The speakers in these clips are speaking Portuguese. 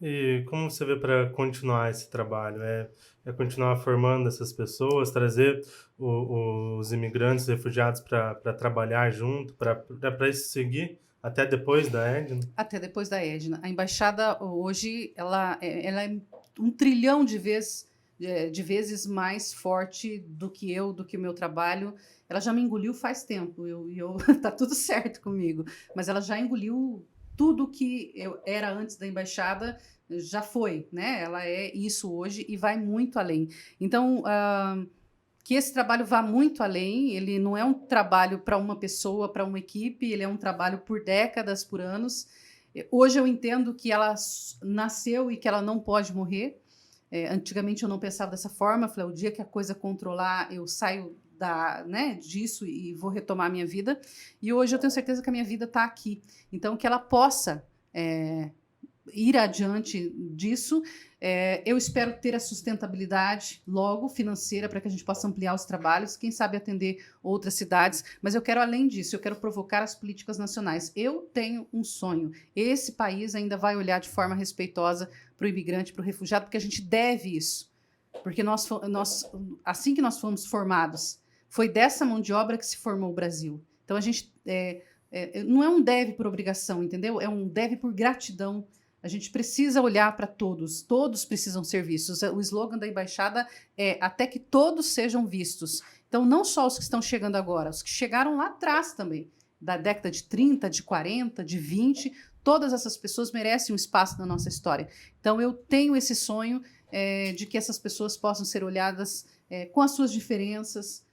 E como você vê para continuar esse trabalho? É continuar formando essas pessoas, trazer os imigrantes, refugiados para trabalhar junto, para isso seguir até depois da Edna? Até depois da Edna. A embaixada hoje ela é 1 trilhão de vezes mais forte do que eu, do que o meu trabalho. Ela já me engoliu faz tempo. Tá tudo certo comigo, mas ela já engoliu tudo que eu era antes da embaixada. Já foi, né? Ela é isso hoje e vai muito além. Então, que esse trabalho vá muito além. Ele não é um trabalho para uma pessoa, para uma equipe, ele é um trabalho por décadas, por anos. Hoje eu entendo que ela nasceu e que ela não pode morrer. Antigamente eu não pensava dessa forma. Eu falei, o dia que a coisa controlar, eu saio disso e vou retomar a minha vida. E hoje eu tenho certeza que a minha vida está aqui. Então, que ela possa ir adiante disso. Eu espero ter a sustentabilidade logo financeira para que a gente possa ampliar os trabalhos, quem sabe atender outras cidades, mas eu quero além disso, eu quero provocar as políticas nacionais. Eu tenho um sonho. Esse país ainda vai olhar de forma respeitosa para o imigrante, para o refugiado, porque a gente deve isso. Porque assim que nós fomos formados, foi dessa mão de obra que se formou o Brasil. Então a gente não é um deve por obrigação, entendeu? É um deve por gratidão. A gente precisa olhar para todos, todos precisam ser vistos. O slogan da embaixada é até que todos sejam vistos. Então, não só os que estão chegando agora, os que chegaram lá atrás também, da década de 30, de 40, de 20, todas essas pessoas merecem um espaço na nossa história. Então, eu tenho esse sonho de que essas pessoas possam ser olhadas com as suas diferenças,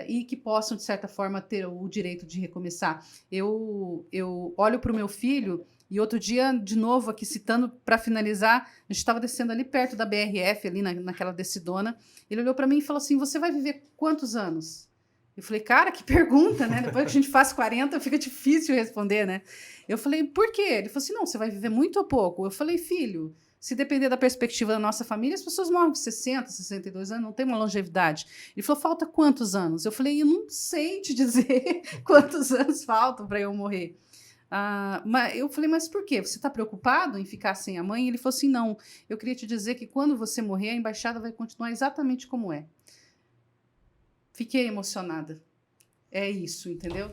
e que possam, de certa forma, ter o direito de recomeçar. Eu olho para o meu filho e outro dia, de novo, aqui citando para finalizar, a gente estava descendo ali perto da BRF, ali naquela descidona. Ele olhou para mim e falou assim: Você vai viver quantos anos? Eu falei, cara, que pergunta, né? Depois que a gente faz 40, fica difícil responder, né? Eu falei, por quê? Ele falou assim: não, você vai viver muito ou pouco? Eu falei, filho, se depender da perspectiva da nossa família, as pessoas morrem com 60, 62 anos, não tem uma longevidade. Ele falou, falta quantos anos? Eu falei, eu não sei te dizer quantos anos faltam para eu morrer. Mas eu falei, mas por quê? Você está preocupado em ficar sem a mãe? Ele falou assim, não, eu queria te dizer que quando você morrer, a embaixada vai continuar exatamente como é. Fiquei emocionada. É isso, entendeu?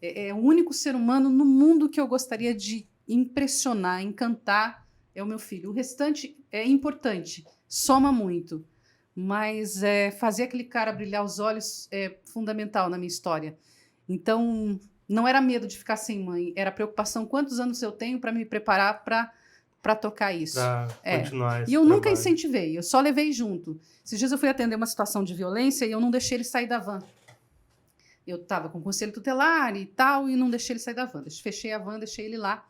É o único ser humano no mundo que eu gostaria de impressionar, encantar, é o meu filho. O restante é importante, soma muito, mas fazer aquele cara brilhar os olhos é fundamental na minha história. Então, não era medo de ficar sem mãe, era preocupação quantos anos eu tenho para me preparar para tocar isso. Para continuar E esse eu nunca trabalho. incentivei, eu só levei junto. Esses dias eu fui atender uma situação de violência e eu não deixei ele sair da van. Eu estava com o conselho tutelar e tal, e não deixei ele sair da van. Fechei a van, deixei ele lá.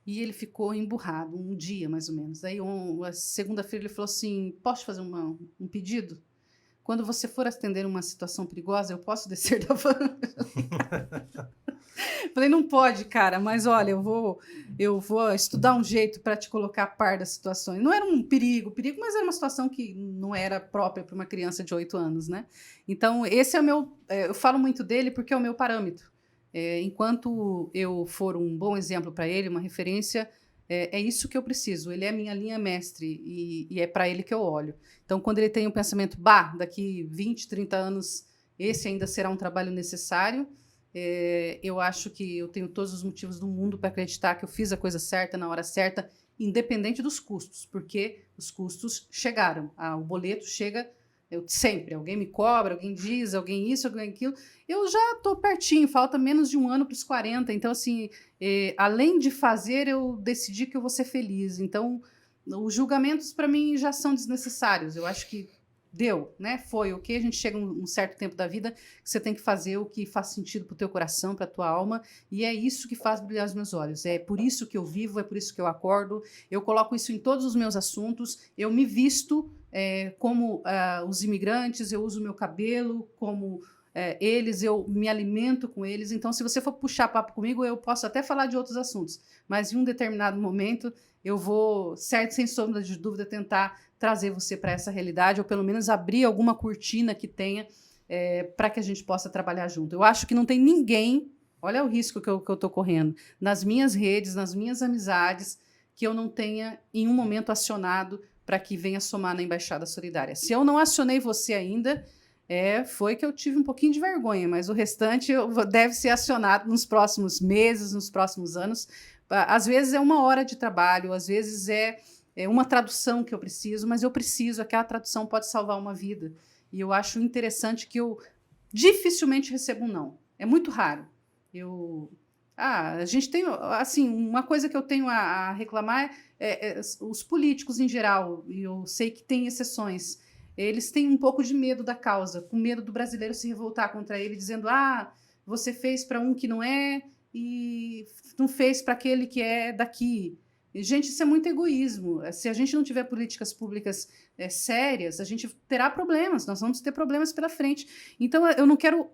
E ele ficou emburrado, um dia mais ou menos. Aí, a segunda-feira, ele falou assim: Posso fazer um pedido? Quando você for atender uma situação perigosa, eu posso descer da van? Falei, não pode, cara, mas olha, eu vou estudar um jeito para te colocar a par das situações. Não era um perigo, mas era uma situação que não era própria para uma criança de 8 anos, né? Então, esse é o meu. Eu falo muito dele porque é o meu parâmetro. Enquanto eu for um bom exemplo para ele, uma referência, é isso que eu preciso. Ele é a minha linha mestre e é para ele que eu olho. Então, quando ele tem o pensamento, bah, daqui 20, 30 anos, esse ainda será um trabalho necessário. Eu acho que eu tenho todos os motivos do mundo para acreditar que eu fiz a coisa certa na hora certa, independente dos custos, porque os custos chegaram. O boleto chega sempre. Alguém me cobra, alguém diz, alguém isso, alguém aquilo. Eu já estou pertinho, falta menos de um ano para os 40. Então, assim, além de fazer, eu decidi que eu vou ser feliz. Então, os julgamentos, para mim, já são desnecessários. Eu acho que deu, né? Foi o que a gente chega um certo tempo da vida que você tem que fazer o que faz sentido para o teu coração, para a tua alma, e é isso que faz brilhar os meus olhos. É por isso que eu vivo, é por isso que eu acordo. Eu coloco isso em todos os meus assuntos. Eu me visto como os imigrantes, eu uso meu cabelo como eles, eu me alimento com eles. Então, se você for puxar papo comigo, eu posso até falar de outros assuntos, mas em um determinado momento eu vou, certo, sem sombra de dúvida, tentar trazer você para essa realidade, ou pelo menos abrir alguma cortina que tenha para que a gente possa trabalhar junto. Eu acho que não tem ninguém, olha o risco que eu estou correndo, nas minhas redes, nas minhas amizades, que eu não tenha, em um momento, acionado para que venha somar na Embaixada Solidária. Se eu não acionei você ainda, foi que eu tive um pouquinho de vergonha, mas o restante deve ser acionado nos próximos meses, nos próximos anos. Às vezes é 1 hora de trabalho, às vezes é uma tradução que eu preciso, mas eu preciso, aquela tradução pode salvar uma vida. E eu acho interessante que eu dificilmente recebo um não. É muito raro. A gente tem, assim, uma coisa que eu tenho a reclamar os políticos em geral, e eu sei que tem exceções, eles têm um pouco de medo da causa, com medo do brasileiro se revoltar contra ele, dizendo, você fez para um que não é e não fez para aquele que é daqui. E, gente, isso é muito egoísmo. Se a gente não tiver políticas públicas sérias, a gente terá problemas, nós vamos ter problemas pela frente. Então, eu não quero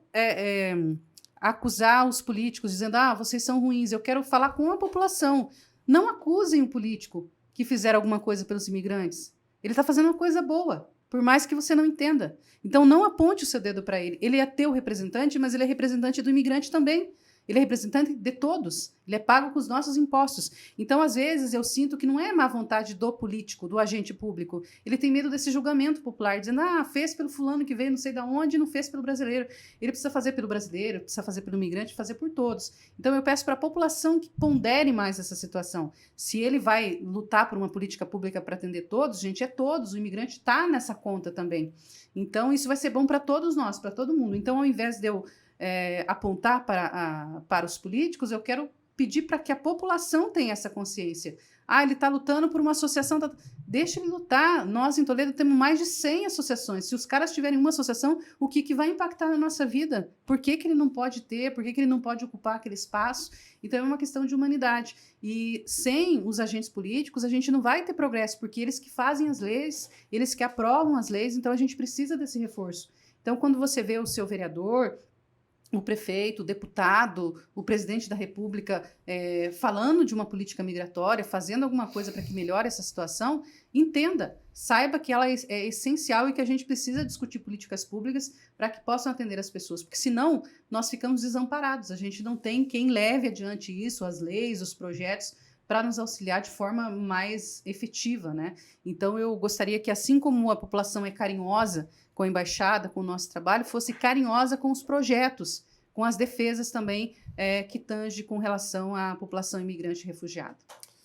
acusar os políticos dizendo, vocês são ruins. Eu quero falar com a população. Não acusem o político que fizer alguma coisa pelos imigrantes. Ele está fazendo uma coisa boa, por mais que você não entenda. Então, não aponte o seu dedo para ele. Ele é teu representante, mas ele é representante do imigrante também. Ele é representante de todos. Ele é pago com os nossos impostos. Então, às vezes, eu sinto que não é má vontade do político, do agente público. Ele tem medo desse julgamento popular, dizendo, fez pelo fulano que veio não sei de onde e não fez pelo brasileiro. Ele precisa fazer pelo brasileiro, precisa fazer pelo imigrante, fazer por todos. Então, eu peço para a população que pondere mais essa situação. Se ele vai lutar por uma política pública para atender todos, gente, é todos. O imigrante está nessa conta também. Então, isso vai ser bom para todos nós, para todo mundo. Então, ao invés de eu apontar para os políticos, eu quero pedir para que a população tenha essa consciência. Ele está lutando por uma associação. Deixa ele lutar. Nós, em Toledo, temos mais de 100 associações. Se os caras tiverem uma associação, o que vai impactar na nossa vida? Por que ele não pode ter? Por que ele não pode ocupar aquele espaço? Então, é uma questão de humanidade. E sem os agentes políticos, a gente não vai ter progresso, porque eles que fazem as leis, eles que aprovam as leis, então a gente precisa desse reforço. Então, quando você vê o seu vereador, o prefeito, o deputado, o presidente da República falando de uma política migratória, fazendo alguma coisa para que melhore essa situação, entenda, saiba que ela é essencial e que a gente precisa discutir políticas públicas para que possam atender as pessoas, porque senão nós ficamos desamparados, a gente não tem quem leve adiante isso, as leis, os projetos, para nos auxiliar de forma mais efetiva, né? Então, eu gostaria que, assim como a população é carinhosa com a embaixada, com o nosso trabalho, fosse carinhosa com os projetos, com as defesas também que tange com relação à população imigrante e refugiada.